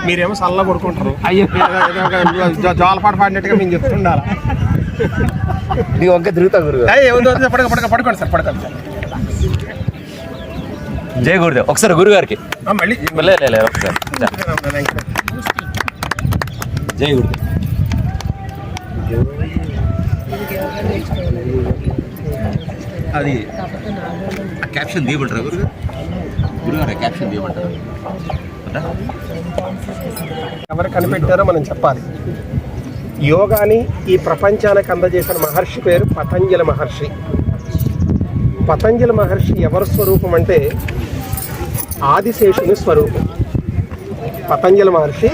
మీరేమో సల్లా కొడుకుంటారు, అయ్యో జోలపాట పాడినట్టుగా మేము చెప్తుండాలి. తిరుగుతా పడుకోండి సార్, పడుకోండి సార్. జై గురుదేవ్. ఒకసారి గురుగారికి మళ్ళీ ఒకసారి జై గురుదేవ్. అది క్యాప్షన్ తీయమంటారా గురుగారు? క్యాప్షన్ తీయమంటారా? ఎవరు కనిపెట్టారో మనం చెప్పాలి. యోగాని ఈ ప్రపంచానికి అందజేసిన మహర్షి పేరు పతంజలి మహర్షి. పతంజలి మహర్షి ఎవరి స్వరూపం అంటే ఆదిశేషుని స్వరూపం. పతంజలి మహర్షి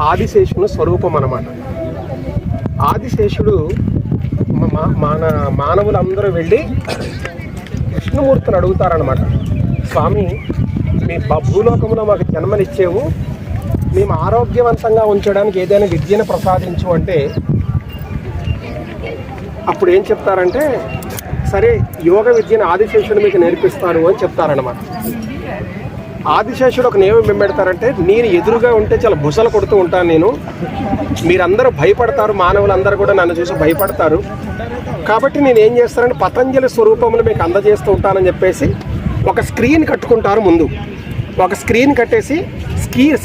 ఆదిశేషుని స్వరూపం అన్నమాట. ఆదిశేషుడు మానవులందరూ వెళ్ళి విష్ణుమూర్తిని అడుగుతారనమాట. స్వామి, మీ భూలోకంలో మాకు జన్మనిచ్చేవు, మేము ఆరోగ్యవంతంగా ఉంచడానికి ఏదైనా విద్యను ప్రసాదించు అంటే అప్పుడు ఏం చెప్తారంటే, సరే యోగ విద్యను ఆదిశేషుడు మీకు నేర్పిస్తాను అని చెప్తారనమాట. ఆదిశేషుడు ఒక నియమం ఏం పెడతారంటే, నేను ఎదురుగా ఉంటే చాలా బుసలు కొడుతూ ఉంటాను నేను, మీరందరూ భయపడతారు, మానవులందరూ కూడా నన్ను చూసి భయపడతారు, కాబట్టి నేను ఏం చేస్తానంటే పతంజలి స్వరూపమును మీకు అందజేస్తూ ఉంటానని చెప్పేసి ఒక స్క్రీన్ కట్టుకుంటారు. ముందు ఒక స్క్రీన్ కట్టేసి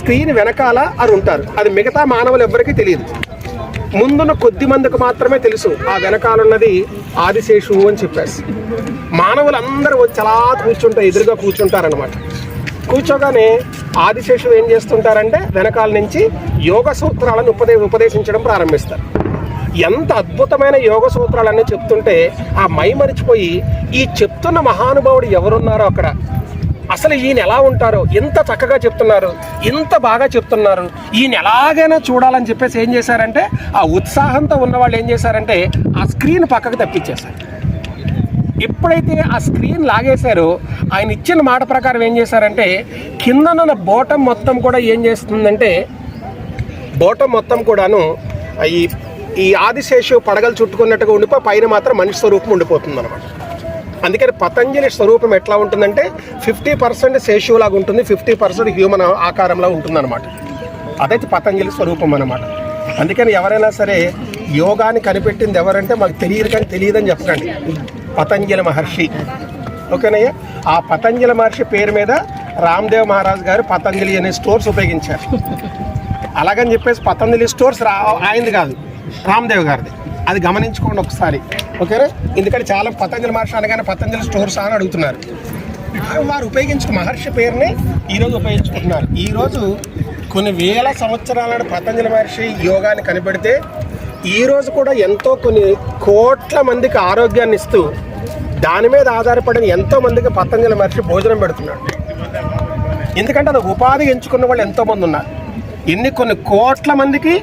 స్క్రీన్ వెనకాల అది ఉంటారు. అది మిగతా మానవులు ఎవ్వరికీ తెలియదు. ముందున్న కొద్ది మందికి మాత్రమే తెలుసు ఆ వెనకాలన్నది ఆదిశేషువు అని చెప్పేసి. మానవులందరూ వచ్చి అలా కూర్చుంటారు, ఎదురుగా కూర్చుంటారనమాట. కూర్చోగానే ఆదిశేషువు ఏం చేస్తుంటారంటే వెనకాల నుంచి యోగ సూత్రాలను ఉపదేశించడం ప్రారంభిస్తారు. ఎంత అద్భుతమైన యోగ సూత్రాలన్నీ చెప్తుంటే ఆ మైమరిచిపోయి ఈ చెప్తున్న మహానుభావుడు ఎవరున్నారో అక్కడ, అసలు ఈయన ఎలా ఉంటారో, ఎంత చక్కగా చెప్తున్నారు, ఇంత బాగా చెప్తున్నారు, ఈయన ఎలాగైనా చూడాలని చెప్పేసి ఏం చేశారంటే ఆ ఉత్సాహంతో ఉన్నవాళ్ళు ఏం చేశారంటే ఆ స్క్రీన్ పక్కకు తప్పించేశారు. ఎప్పుడైతే ఆ స్క్రీన్ లాగేశారో ఆయన ఇచ్చిన మాట ప్రకారం ఏం చేశారంటే కిందనున్న బోటం మొత్తం కూడా ఏం చేస్తుందంటే బోటం మొత్తం కూడాను ఈ ఆదిశేషు పడగలు చుట్టుకున్నట్టుగా ఉండిపోయి పైన మాత్రం మనిషి స్వరూపం ఉండిపోతుంది అనమాట. అందుకని పతంజలి స్వరూపం ఎట్లా ఉంటుందంటే 50% శేషువులాగా ఉంటుంది, 50% హ్యూమన్ ఆకారంలో ఉంటుంది అనమాట. అదైతే పతంజలి స్వరూపం అనమాట. అందుకని ఎవరైనా సరే యోగాని కనిపెట్టింది ఎవరంటే మాకు తెలియదు కానీ తెలియదని చెప్పకండి, పతంజలి మహర్షి. ఓకేనయ్యా? ఆ పతంజలి మహర్షి పేరు మీద రామ్దేవ్ మహారాజ్ గారు పతంజలి అనే స్టోర్స్ ఉపయోగించారు. అలాగని చెప్పేసి పతంజలి స్టోర్స్ ఆయనది కాదు, రామ్దేవ్ గారిది. అది గమనించుకోండి ఒకసారి, ఓకేనా? ఎందుకంటే చాలా పతంజలి మహర్షి అనగానే పతంజలి స్టోర్స్ అని అడుగుతున్నారు. వారు ఉపయోగించిన మహర్షి పేరుని ఈరోజు ఉపయోగించుకుంటున్నారు. ఈరోజు కొన్ని వేల సంవత్సరాల పతంజలి మహర్షి యోగాన్ని కనిపెడితే ఈరోజు కూడా ఎంతో కొన్ని కోట్ల మందికి ఆరోగ్యాన్ని ఇస్తూ దాని మీద ఆధారపడిన ఎంతో మందికి పతంజలి మహర్షి భోజనం పెడుతున్నాడు. ఎందుకంటే అది ఉపాధి ఎంచుకున్న వాళ్ళు ఎంతోమంది ఉన్నారు. కొన్ని కోట్ల మందికి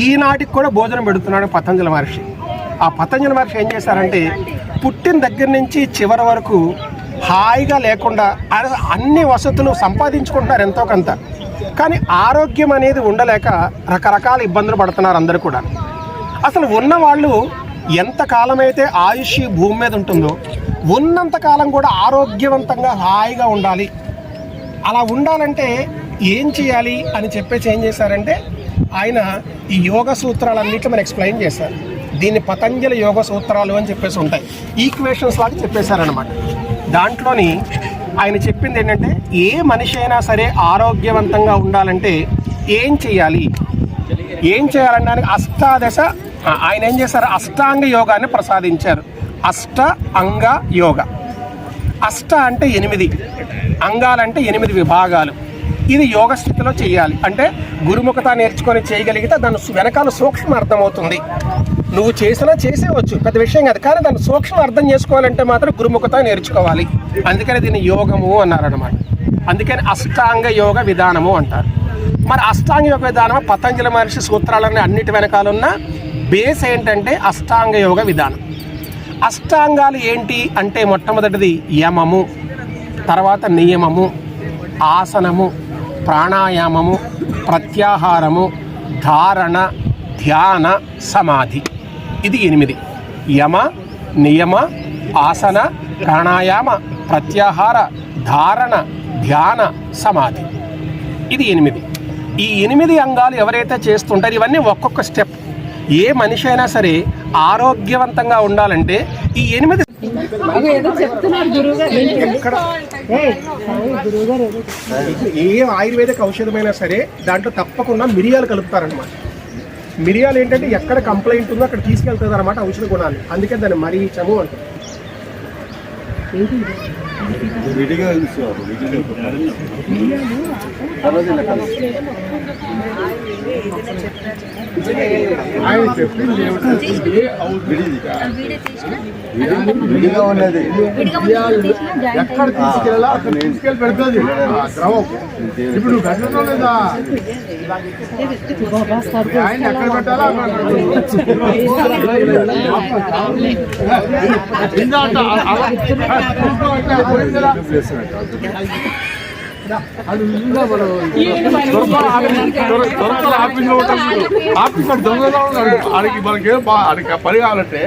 ఈనాటికి కూడా భోజనం పెడుతున్నాడు పతంజలి మహర్షి. ఆ పతంజలి మహర్షి ఏం చేశారంటే పుట్టిన దగ్గర నుంచి చివరి వరకు హాయిగా లేకుండా అన్ని వసతులు సంపాదించుకుంటున్నారు ఎంతో కొంత, కానీ ఆరోగ్యం అనేది ఉండలేక రకరకాల ఇబ్బందులు పడుతున్నారు అందరూ కూడా. అసలు ఉన్నవాళ్ళు ఎంతకాలమైతే ఆయుష్ భూమి మీద ఉంటుందో ఉన్నంతకాలం కూడా ఆరోగ్యవంతంగా హాయిగా ఉండాలి. అలా ఉండాలంటే ఏం చేయాలి అని చెప్పేసి ఏం చేశారంటే ఆయన ఈ యోగ సూత్రాలన్నింటినీ మనం ఎక్స్ప్లెయిన్ చేశారు. దీన్ని పతంజలి యోగ సూత్రాలు అని చెప్పేసి ఉంటాయి, ఈక్వేషన్స్ లాగా చెప్పేశారనమాట. దాంట్లోని ఆయన చెప్పింది ఏంటంటే ఏ మనిషి అయినా సరే ఆరోగ్యవంతంగా ఉండాలంటే ఏం చేయాలి అనడానికి అష్టాదశ ఆయన ఏం చేశారు, అష్టాంగ యోగాన్ని ప్రసాదించారు. అష్ట అంగ యోగ. అష్ట అంటే 8, అంగాలంటే 8 విభాగాలు. ఇది యోగ స్థితిలో చేయాలి. అంటే గురుముఖత నేర్చుకొని చేయగలిగితే దాని వెనకాల సూక్ష్మ అర్థమవుతుంది. నువ్వు చేసేవచ్చు, పెద్ద విషయం కాదు, కానీ దాన్ని సూక్ష్మ అర్థం చేసుకోవాలంటే మాత్రం గురుముఖత నేర్చుకోవాలి. అందుకని దీన్ని యోగము అన్నారనమాట. అందుకని అష్టాంగ యోగ విధానము అంటారు. మరి అష్టాంగ యోగ విధానం పతంజలి మహర్షి సూత్రాలన్నీ అన్నిటి వెనకాలన్న బేస్ ఏంటంటే అష్టాంగ యోగ విధానం. అష్టాంగాలు ఏంటి అంటే మొట్టమొదటిది యమము, తర్వాత నియమము, ఆసనము, ప్రాణాయామము, ప్రత్యాహారము, ధారణ, ధ్యాన, సమాధి. ఇది 8. యమ, నియమ, ఆసన, ప్రాణాయామ, ప్రత్యాహార, ధారణ, ధ్యాన, సమాధి. ఇది 8. ఈ 8 అంగాలు ఎవరైతే చేస్తుంటారో ఇవన్నీ ఒక్కొక్క స్టెప్. ఏ మనిషి అయినా సరే ఆరోగ్యవంతంగా ఉండాలంటే ఈ 8 ఏ ఆయుర్వేదిక ఔషధమైనా సరే దాంట్లో తప్పకుండా మిరియాలు కలుపుతారనమాట. మిరియాలు ఏంటంటే ఎక్కడ కంప్లైంట్ ఉందో అక్కడ తీసుకెళ్తుంది అనమాట ఔషధ గుణాలు. అందుకే దాన్ని మరీచము అంటారు. విడిగా ఉన్నది ఎక్కడ తీసుకెళ్ళాలా అక్కడ తీసుకెళ్ళి పెడుతుంది ద్రవం. ఇప్పుడు నువ్వు పెట్టడం లేదా ఆయన ఎక్కడ పెట్టాలా ఆఫీస్ దొంగగా ఉన్నాడు. ఆడికి మనకి పని కావాలంటే